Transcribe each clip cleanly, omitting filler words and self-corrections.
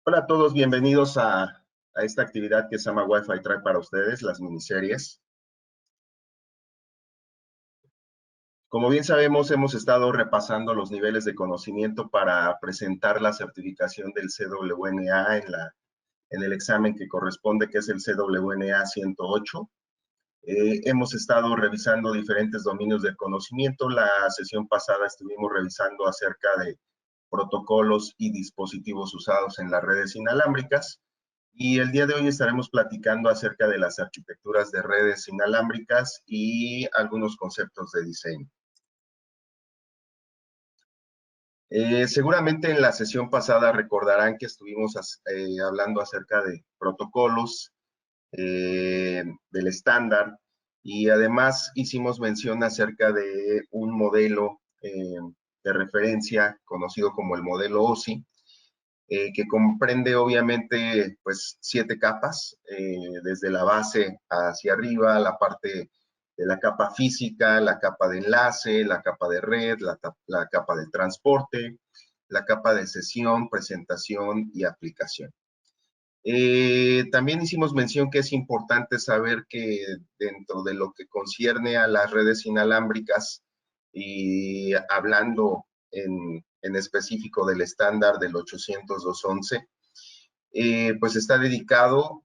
Hola a todos, bienvenidos a esta actividad que se llama Wi-Fi Track para ustedes, las miniseries. Como bien sabemos, hemos estado repasando los niveles de conocimiento para presentar la certificación del CWNA en el examen que corresponde, que es el CWNA 108. Hemos estado revisando diferentes dominios del conocimiento. La sesión pasada estuvimos revisando acerca de protocolos y dispositivos usados en las redes inalámbricas. Y el día de hoy estaremos platicando acerca de las arquitecturas de redes inalámbricas y algunos conceptos de diseño. Seguramente en la sesión pasada recordarán que estuvimos hablando acerca de protocolos, del estándar, y además hicimos mención acerca de un modelo de referencia conocido como el modelo OSI, que comprende obviamente pues 7 capas, desde la base hacia arriba, la parte de la capa física, la capa de enlace, la capa de red, la capa de transporte, la capa de sesión, presentación y aplicación. También hicimos mención que es importante saber que dentro de lo que concierne a las redes inalámbricas, y hablando en específico del estándar del 802.11, pues está dedicado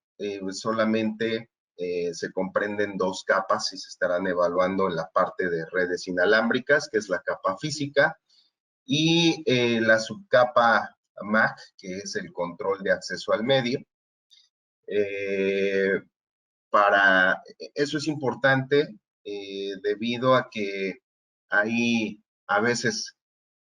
solamente, se comprenden 2 capas y se estarán evaluando en la parte de redes inalámbricas, que es la capa física, y la subcapa MAC, que es el control de acceso al medio. Eso es importante debido a que hay a veces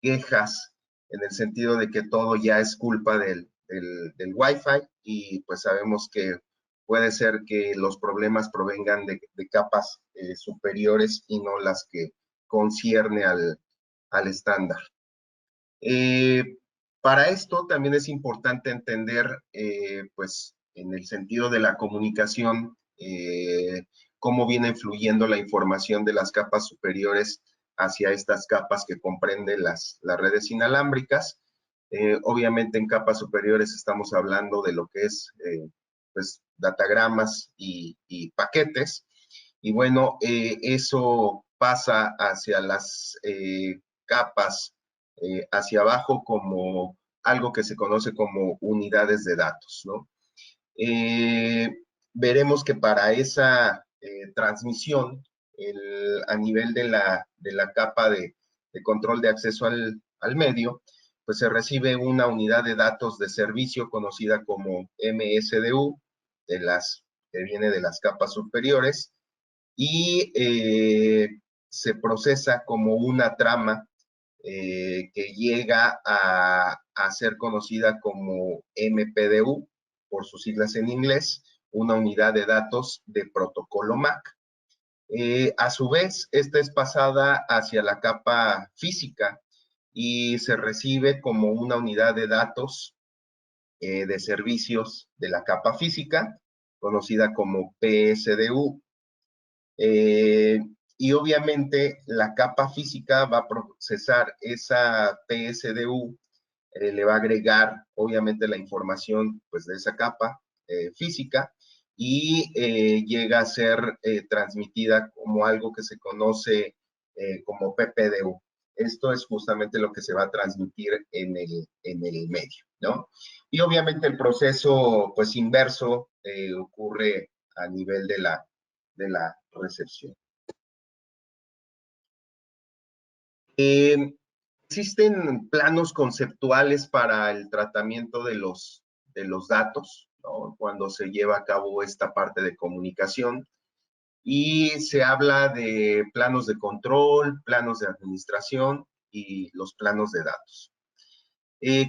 quejas en el sentido de que todo ya es culpa del Wi-Fi, y pues sabemos que puede ser que los problemas provengan de capas superiores y no las que concierne al estándar. Para esto también es importante entender, pues, en el sentido de la comunicación, cómo viene fluyendo la información de las capas superiores hacia estas capas que comprenden las redes inalámbricas. Obviamente en capas superiores estamos hablando de lo que es, pues, datagramas y paquetes. Y bueno, eso pasa hacia las capas hacia abajo como algo que se conoce como unidades de datos, ¿no? Veremos que para esa transmisión, a nivel de la capa de control de acceso al medio, pues se recibe una unidad de datos de servicio conocida como MSDU, que viene de las capas superiores, y se procesa como una trama que llega a ser conocida como MPDU, por sus siglas en inglés, una unidad de datos de protocolo MAC. A su vez, esta es pasada hacia la capa física y se recibe como una unidad de datos de servicios de la capa física, conocida como PSDU. Y obviamente la capa física va a procesar esa PSDU, le va a agregar obviamente la información pues de esa capa física, y llega a ser transmitida como algo que se conoce como PPDU. Esto es justamente lo que se va a transmitir en el medio, ¿no? Y obviamente el proceso pues inverso ocurre a nivel de la recepción. Existen planos conceptuales para el tratamiento de los datos, ¿no? Cuando se lleva a cabo esta parte de comunicación, y se habla de planos de control, planos de administración y los planos de datos.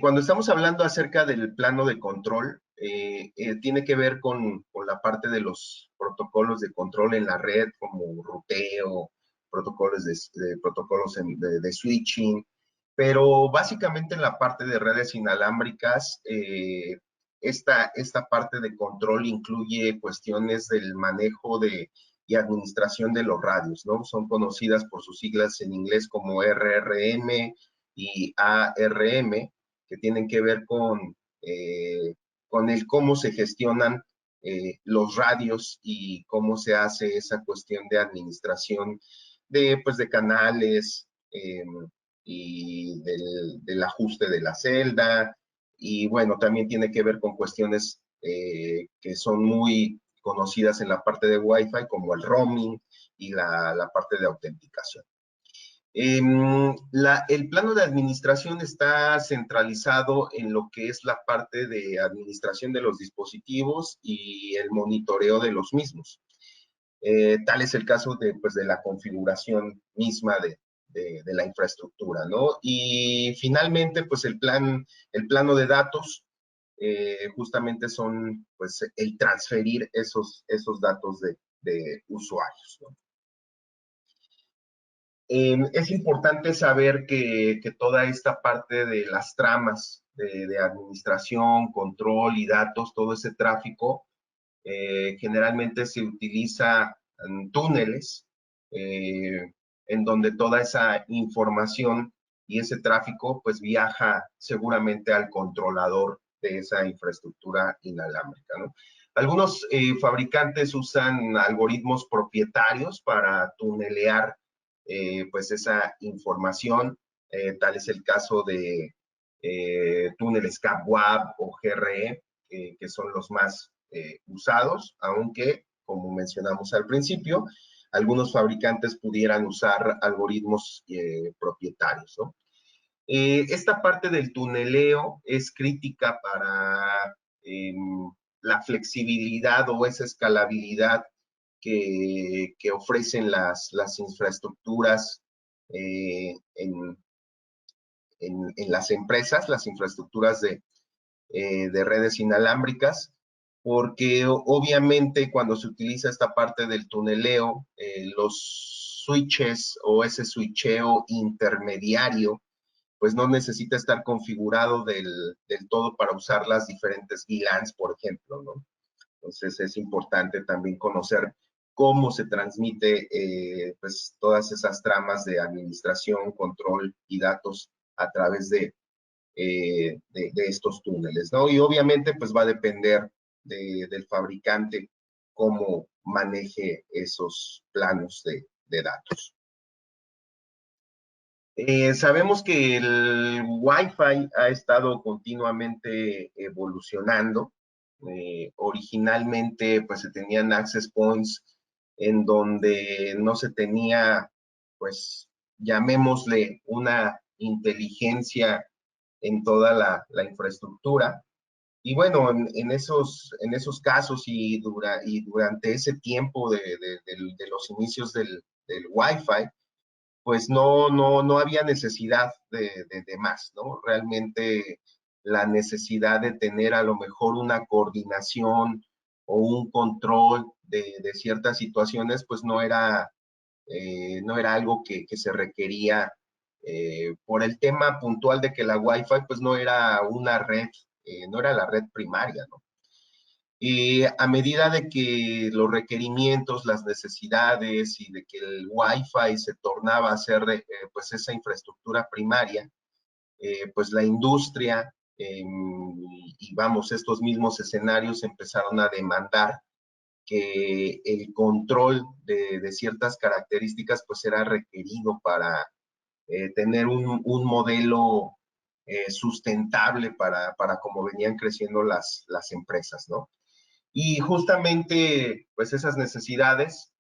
Cuando estamos hablando acerca del plano de control, tiene que ver con la parte de los protocolos de control en la red, como ruteo, protocolos de switching, pero básicamente en la parte de redes inalámbricas, esta parte de control incluye cuestiones del manejo y administración de los radios, ¿no? Son conocidas por sus siglas en inglés como RRM y ARM, que tienen que ver con con el cómo se gestionan los radios y cómo se hace esa cuestión de administración de, pues, de canales y del ajuste de la celda. Y bueno, también tiene que ver con cuestiones que son muy conocidas en la parte de Wi-Fi, como el roaming y la parte de autenticación. El plano de administración está centralizado en lo que es la parte de administración de los dispositivos y el monitoreo de los mismos. Tal es el caso de, pues, de la configuración misma de la infraestructura, ¿no? Y finalmente, pues el plano de datos justamente son, pues, el transferir esos datos de usuarios, ¿no? Es importante saber que toda esta parte de las tramas de administración, control y datos, todo ese tráfico, generalmente se utiliza en túneles, en donde toda esa información y ese tráfico pues viaja seguramente al controlador de esa infraestructura inalámbrica, ¿no? Algunos fabricantes usan algoritmos propietarios para tunelear pues esa información. Tal es el caso de túneles CAPWAP o GRE, que son los más usados, aunque, como mencionamos al principio, algunos fabricantes pudieran usar algoritmos propietarios, ¿no? Esta parte del tuneleo es crítica para la flexibilidad o esa escalabilidad que ofrecen las infraestructuras en las empresas, las infraestructuras de redes inalámbricas, porque obviamente cuando se utiliza esta parte del tuneleo, los switches o ese switcheo intermediario, pues no necesita estar configurado del todo para usar las diferentes VLANs, por ejemplo, ¿no? Entonces es importante también conocer cómo se transmite pues todas esas tramas de administración, control y datos a través de estos túneles, ¿no? Y obviamente pues va a depender del fabricante cómo maneje esos planos de datos. Sabemos que el Wi-Fi ha estado continuamente evolucionando. Originalmente, pues se tenían access points en donde no se tenía, pues, llamémosle una inteligencia en toda la infraestructura. Y bueno, en esos casos y durante ese tiempo de los inicios del Wi-Fi, pues no había necesidad de más, ¿no? Realmente la necesidad de tener a lo mejor una coordinación o un control de ciertas situaciones, pues no era algo que se requería por el tema puntual de que la Wi-Fi pues no era una red, no era la red primaria, ¿no? Y a medida de que los requerimientos, las necesidades y de que el Wi-Fi se tornaba a ser pues esa infraestructura primaria, pues la industria y vamos, estos mismos escenarios empezaron a demandar que el control de ciertas características pues era requerido para tener un modelo sustentable para cómo venían creciendo las empresas, ¿no? Y justamente, pues esas necesidades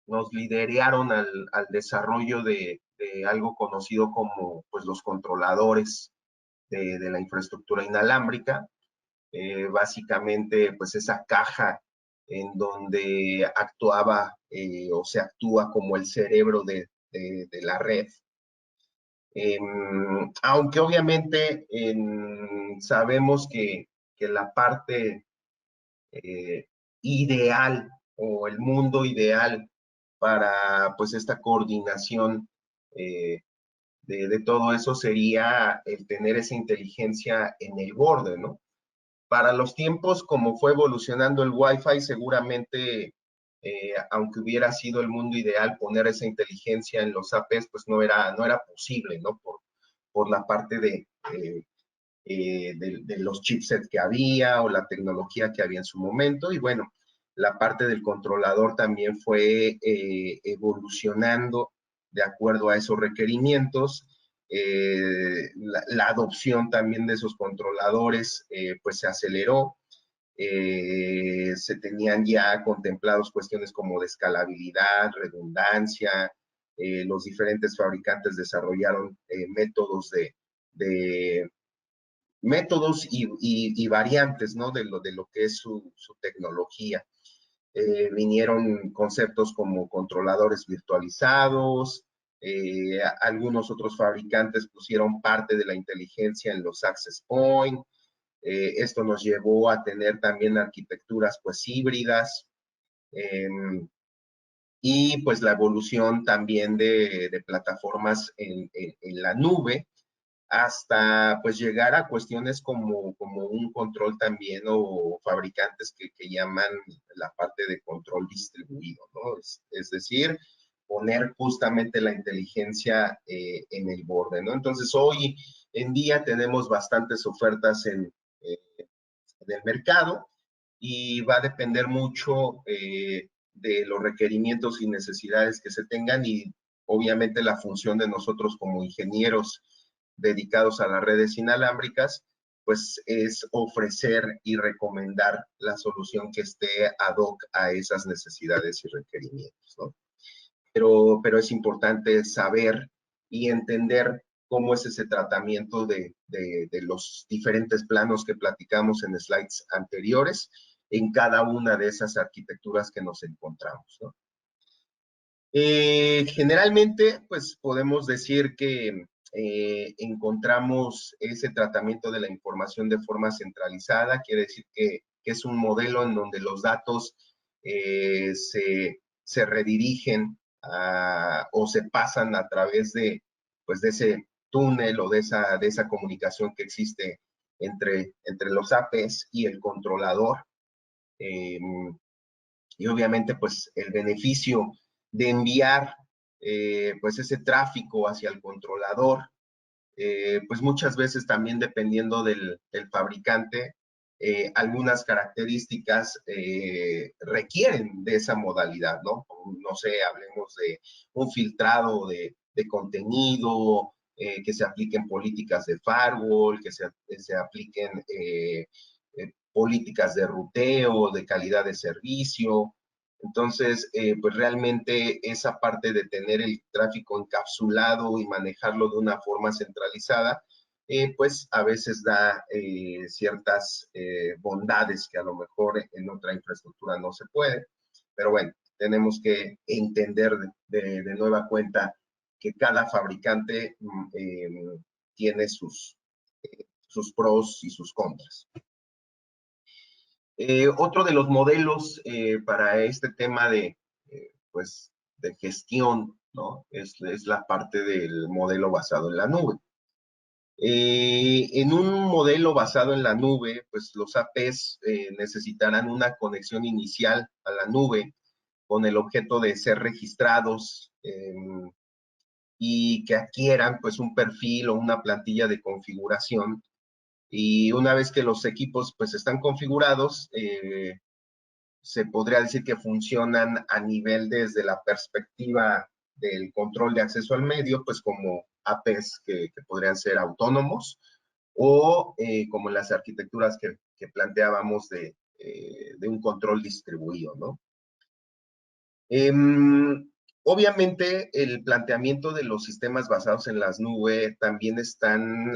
nos lideraron al desarrollo de algo conocido como pues, los controladores de la infraestructura inalámbrica. Básicamente, pues esa caja en donde actuaba o se actúa como el cerebro de la red. Aunque obviamente sabemos que la parte ideal o el mundo ideal para pues esta coordinación de todo eso sería el tener esa inteligencia en el borde, ¿no? Para los tiempos como fue evolucionando el Wi-Fi, seguramente, aunque hubiera sido el mundo ideal poner esa inteligencia en los APs, pues no era posible, ¿no? Por la parte de los chipsets que había o la tecnología que había en su momento. Y bueno, la parte del controlador también fue evolucionando de acuerdo a esos requerimientos. La adopción también de esos controladores pues se aceleró. Se tenían ya contemplados cuestiones como de escalabilidad, redundancia. Los diferentes fabricantes desarrollaron de métodos y variantes, ¿no? De lo que es su tecnología. Vinieron conceptos como controladores virtualizados. Algunos otros fabricantes pusieron parte de la inteligencia en los access point. Esto nos llevó a tener también arquitecturas pues híbridas. Eh, y pues la evolución también de plataformas en la nube, hasta pues llegar a cuestiones como un control también o fabricantes que llaman la parte de control distribuido, ¿no? Es decir, poner justamente la inteligencia en el borde, ¿no? Entonces hoy en día tenemos bastantes ofertas en el mercado y va a depender mucho de los requerimientos y necesidades que se tengan y obviamente la función de nosotros como ingenieros dedicados a las redes inalámbricas, pues es ofrecer y recomendar la solución que esté ad hoc a esas necesidades y requerimientos, ¿no? Pero es importante saber y entender cómo es ese tratamiento de los diferentes planos que platicamos en slides anteriores en cada una de esas arquitecturas que nos encontramos, ¿no? Generalmente, pues podemos decir que encontramos ese tratamiento de la información de forma centralizada, quiere decir que es un modelo en donde los datos se redirigen o se pasan a través pues, de ese túnel o de esa comunicación que existe entre los APs y el controlador. Eh, y obviamente pues el beneficio de enviar pues ese tráfico hacia el controlador, pues muchas veces también dependiendo del fabricante, algunas características requieren de esa modalidad, ¿no? No sé, hablemos de un filtrado de contenido, que se apliquen políticas de firewall, que se apliquen políticas de ruteo, de calidad de servicio. Entonces, pues realmente esa parte de tener el tráfico encapsulado y manejarlo de una forma centralizada, pues a veces da ciertas bondades que a lo mejor en otra infraestructura no se puede. Pero bueno, tenemos que entender de nueva cuenta que cada fabricante tiene sus pros y sus contras. Otro de los modelos para este tema pues, de gestión, ¿no? Es la parte del modelo basado en la nube. En un modelo basado en la nube, pues los APs necesitarán una conexión inicial a la nube con el objeto de ser registrados y que adquieran pues un perfil o una plantilla de configuración. Y una vez que los equipos pues están configurados, se podría decir que funcionan a nivel desde la perspectiva del control de acceso al medio, pues como APs que podrían ser autónomos o como las arquitecturas que planteábamos de un control distribuido, ¿no? Obviamente, el planteamiento de los sistemas basados en las nubes también están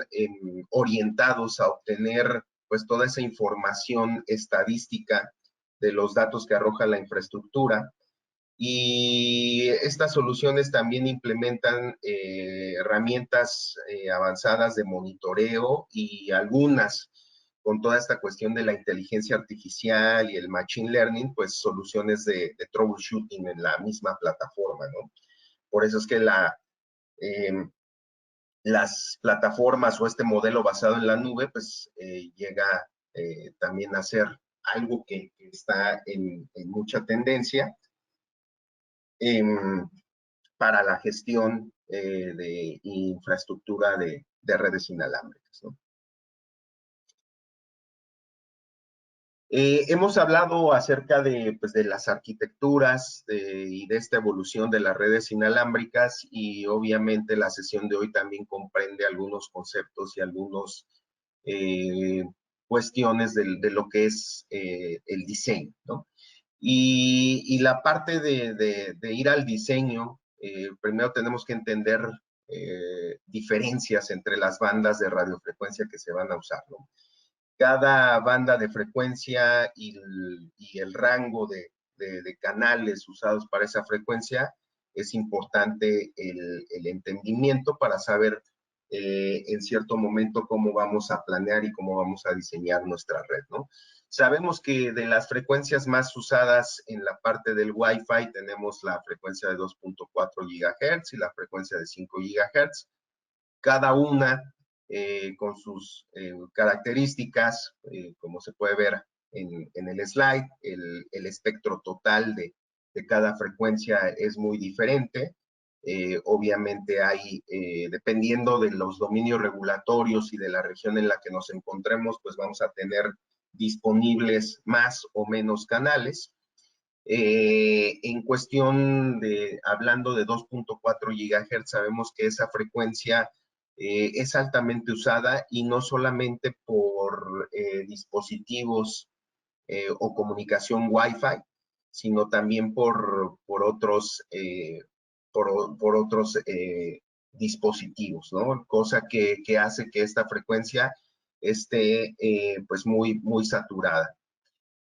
orientados a obtener pues toda esa información estadística de los datos que arroja la infraestructura. Y estas soluciones también implementan herramientas avanzadas de monitoreo y algunas con toda esta cuestión de la inteligencia artificial y el machine learning, pues soluciones de troubleshooting en la misma plataforma, ¿no? Por eso es que eh, las plataformas o este modelo basado en la nube, pues llega también a ser algo que está en mucha tendencia para la gestión de infraestructura de redes inalámbricas, ¿no? Hemos hablado acerca pues, de las arquitecturas y de esta evolución de las redes inalámbricas, y obviamente la sesión de hoy también comprende algunos conceptos y algunas cuestiones de lo que es el diseño, ¿no? Y la parte de ir al diseño, primero tenemos que entender diferencias entre las bandas de radiofrecuencia que se van a usar, ¿no? Cada banda de frecuencia y el rango de canales usados para esa frecuencia es importante el entendimiento para saber en cierto momento cómo vamos a planear y cómo vamos a diseñar nuestra red, ¿no? Sabemos que de las frecuencias más usadas en la parte del Wi-Fi tenemos la frecuencia de 2.4 GHz y la frecuencia de 5 GHz. Cada una con sus características, como se puede ver en el slide, el espectro total de cada frecuencia es muy diferente. Obviamente hay, dependiendo de los dominios regulatorios y de la región en la que nos encontremos, pues vamos a tener disponibles más o menos canales. En cuestión de, hablando de 2.4 GHz, sabemos que esa frecuencia es altamente usada y no solamente por dispositivos o comunicación Wi-Fi, sino también por otros, por otros dispositivos, ¿no? Cosa que hace que esta frecuencia esté pues muy saturada.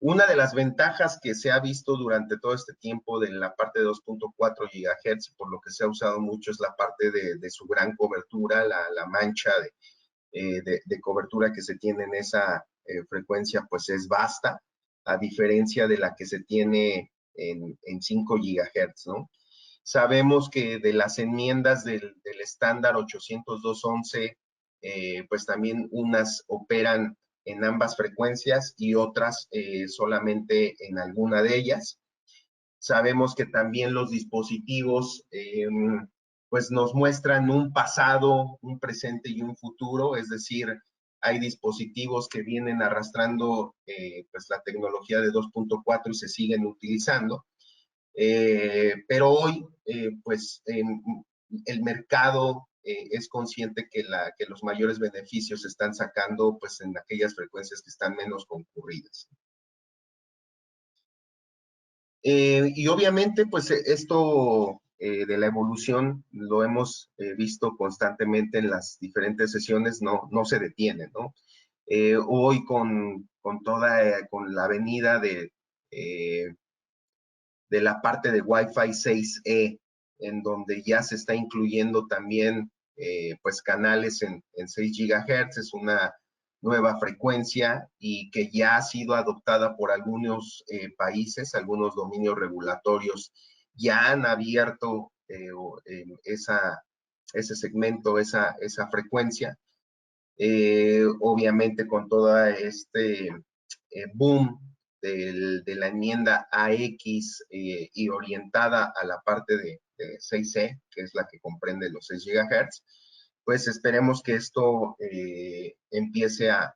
Una de las ventajas que se ha visto durante todo este tiempo de la parte de 2.4 GHz, por lo que se ha usado mucho, es la parte de su gran cobertura, la mancha de cobertura que se tiene en esa frecuencia, pues es vasta, a diferencia de la que se tiene en 5 GHz, ¿no? Sabemos que de las enmiendas del estándar 802.11, pues también unas operan en ambas frecuencias y otras solamente en alguna de ellas. Sabemos que también los dispositivos pues nos muestran un pasado, un presente y un futuro, es decir, hay dispositivos que vienen arrastrando pues la tecnología de 2.4 y se siguen utilizando. Pero hoy, pues, el mercado es consciente que los mayores beneficios se están sacando, pues, en aquellas frecuencias que están menos concurridas. Y obviamente, pues, esto de la evolución lo hemos visto constantemente en las diferentes sesiones, no se detiene, ¿no? Hoy con la venida de la parte de Wi-Fi 6E, en donde ya se está incluyendo también pues canales en 6 GHz, es una nueva frecuencia y que ya ha sido adoptada por algunos países, algunos dominios regulatorios ya han abierto ese segmento, esa frecuencia. Obviamente con todo este boom de la enmienda AX y orientada a la parte de 6C, que es la que comprende los 6 GHz, pues esperemos que esto empiece a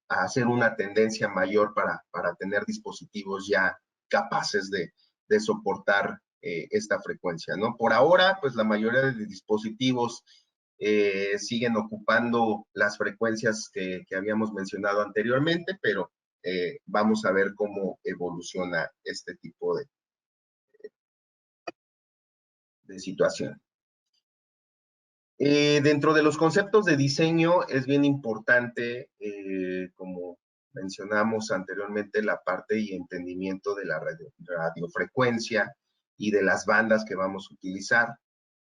hacer una tendencia mayor para tener dispositivos ya capaces de soportar esta frecuencia, ¿no? Por ahora, pues la mayoría de dispositivos siguen ocupando las frecuencias que habíamos mencionado anteriormente, pero vamos a ver cómo evoluciona este tipo de situación. Dentro de los conceptos de diseño es bien importante, como mencionamos anteriormente, la parte y entendimiento de la radiofrecuencia y de las bandas que vamos a utilizar.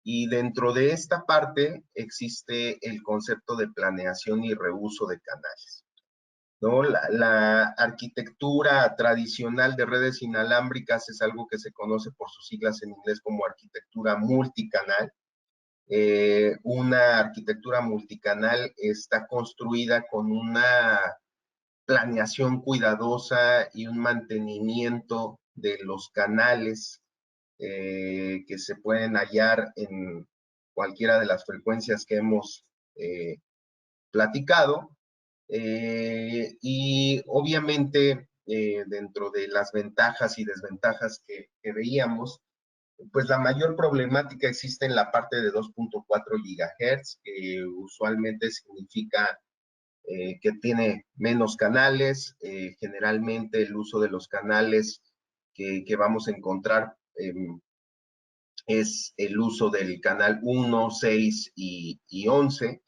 Y dentro de esta parte existe el concepto de planeación y reuso de canales, ¿no? La arquitectura tradicional de redes inalámbricas es algo que se conoce por sus siglas en inglés como arquitectura multicanal. Una arquitectura multicanal está construida con una planeación cuidadosa y un mantenimiento de los canales que se pueden hallar en cualquiera de las frecuencias que hemos platicado. Y obviamente, dentro de las ventajas y desventajas que veíamos, pues la mayor problemática existe en la parte de 2.4 GHz, que usualmente significa que tiene menos canales. Generalmente el uso de los canales que vamos a encontrar es el uso del canal 1, 6 y 11.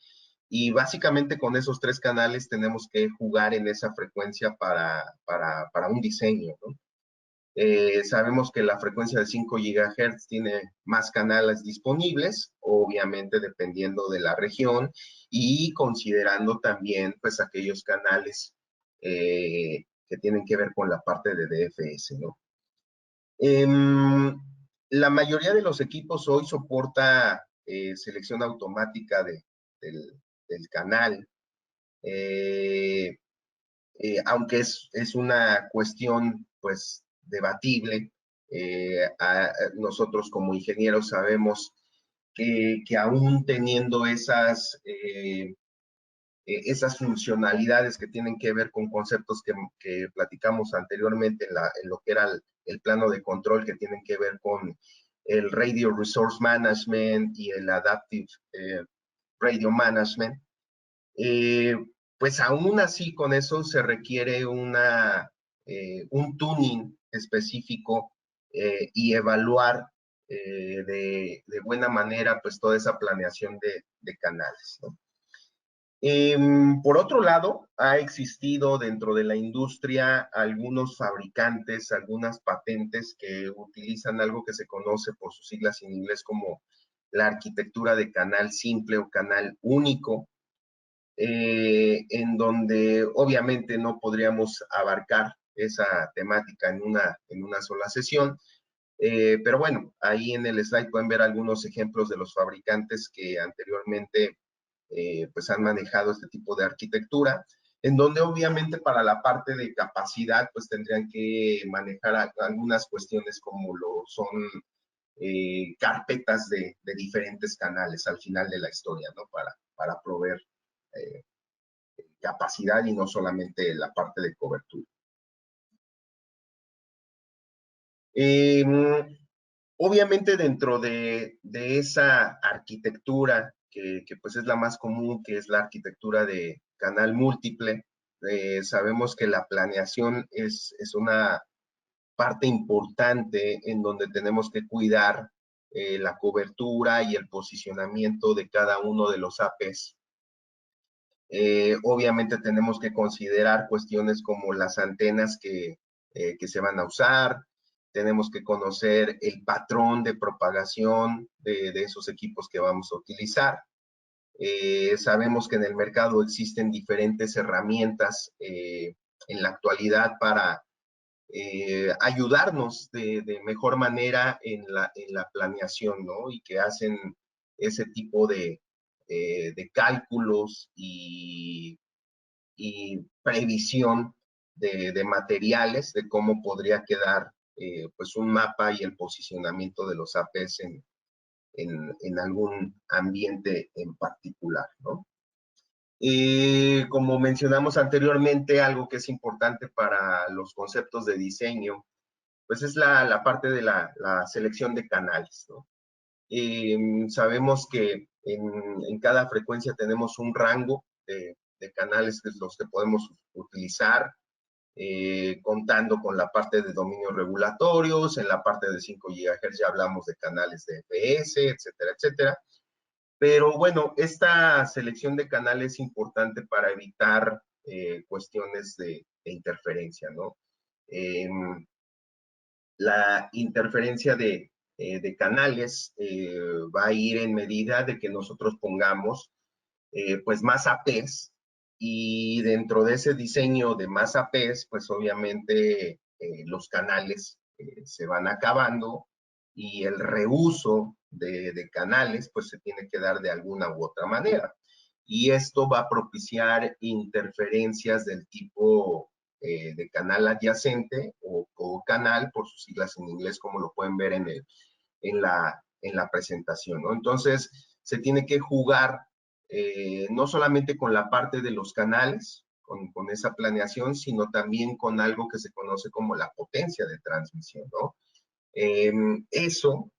Y básicamente con esos tres canales tenemos que jugar en esa frecuencia para un diseño, ¿no? Sabemos que la frecuencia de 5 GHz tiene más canales disponibles, obviamente dependiendo de la región y considerando también pues aquellos canales que tienen que ver con la parte de DFS, ¿no? La mayoría de los equipos hoy soporta selección automática del canal, eh, aunque es una cuestión pues debatible. Nosotros como ingenieros sabemos que aún teniendo esas funcionalidades que tienen que ver con conceptos que platicamos anteriormente en lo que era el plano de control, que tienen que ver con el Radio Resource Management y el Adaptive Radio Management, eh, pues aún así con eso se requiere un tuning específico y evaluar de buena manera pues toda esa planeación de canales, ¿no? Por otro lado, ha existido dentro de la industria algunos fabricantes, algunas patentes que utilizan algo que se conoce por sus siglas en inglés como la arquitectura de canal simple o canal único, en donde obviamente no podríamos abarcar esa temática en una sola sesión. Pero bueno, ahí en el slide pueden ver algunos ejemplos de los fabricantes que anteriormente pues han manejado este tipo de arquitectura, en donde obviamente para la parte de capacidad pues tendrían que manejar algunas cuestiones como lo son carpetas de diferentes canales al final de la historia, ¿no? Para proveer eh, capacidad y no solamente la parte de cobertura. Eh, Obviamente dentro de esa arquitectura, que pues es la más común, que es la arquitectura de canal múltiple, sabemos que la planeación es una parte importante en donde tenemos que cuidar la cobertura y el posicionamiento de cada uno de los APs. Obviamente tenemos que considerar cuestiones como las antenas que se van a usar, tenemos que conocer el patrón de propagación de esos equipos que vamos a utilizar. Sabemos que en el mercado existen diferentes herramientas en la actualidad para ayudarnos de mejor manera en la planeación, ¿no? Y que hacen ese tipo de cálculos y previsión de materiales, de cómo podría quedar pues un mapa y el posicionamiento de los APs en algún ambiente en particular, ¿no? Como mencionamos anteriormente, algo que es importante para los conceptos de diseño, pues es la parte de la selección de canales, ¿no? Sabemos que en cada frecuencia tenemos un rango de canales que es los que podemos utilizar, contando con la parte de dominios regulatorios. En la parte de 5 GHz ya hablamos de canales de EPS, etcétera, etcétera. Pero bueno, esta selección de canales es importante para evitar cuestiones de interferencia, ¿no? Eh, la interferencia de canales va a ir en medida de que nosotros pongamos pues más APs, y dentro de ese diseño de más APs pues obviamente los canales se van acabando y el reuso de canales pues se tiene que dar de alguna u otra manera, y esto va a propiciar interferencias del tipo de canal adyacente o canal por sus siglas en inglés, como lo pueden ver en la presentación, ¿no? Entonces se tiene que jugar no solamente con la parte de los canales, con esa planeación, sino también con algo que se conoce como la potencia de transmisión, ¿no? Eso,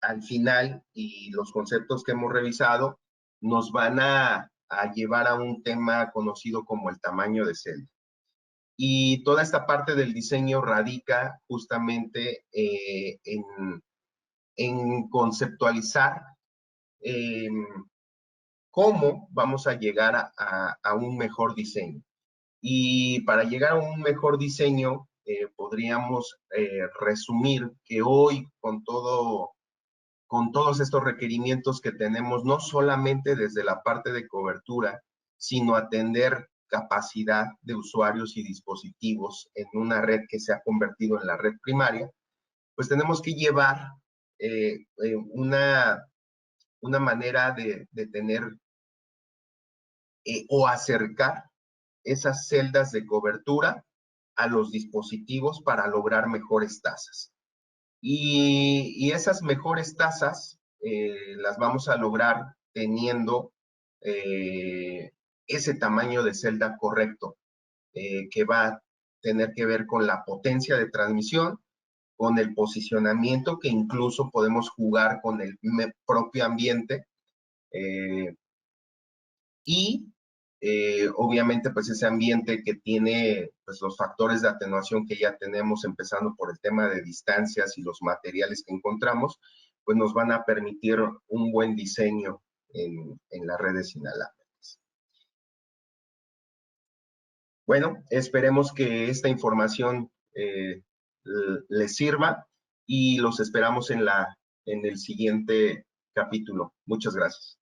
al final, y los conceptos que hemos revisado, nos van a llevar a un tema conocido como el tamaño de celda. Y toda esta parte del diseño radica justamente en conceptualizar cómo vamos a llegar a un mejor diseño. Y para llegar a un mejor diseño, podríamos resumir que hoy, con todos estos requerimientos que tenemos, no solamente desde la parte de cobertura, sino atender capacidad de usuarios y dispositivos en una red que se ha convertido en la red primaria, pues tenemos que llevar una manera de tener o acercar esas celdas de cobertura a los dispositivos para lograr mejores tasas. Y esas mejores tasas las vamos a lograr teniendo ese tamaño de celda correcto, que va a tener que ver con la potencia de transmisión, con el posicionamiento, que incluso podemos jugar con el propio ambiente, y obviamente pues ese ambiente que tiene pues los factores de atenuación que ya tenemos, empezando por el tema de distancias y los materiales que encontramos, pues nos van a permitir un buen diseño en las redes inalámbricas. Bueno, esperemos que esta información les sirva y los esperamos en el siguiente capítulo. Muchas gracias.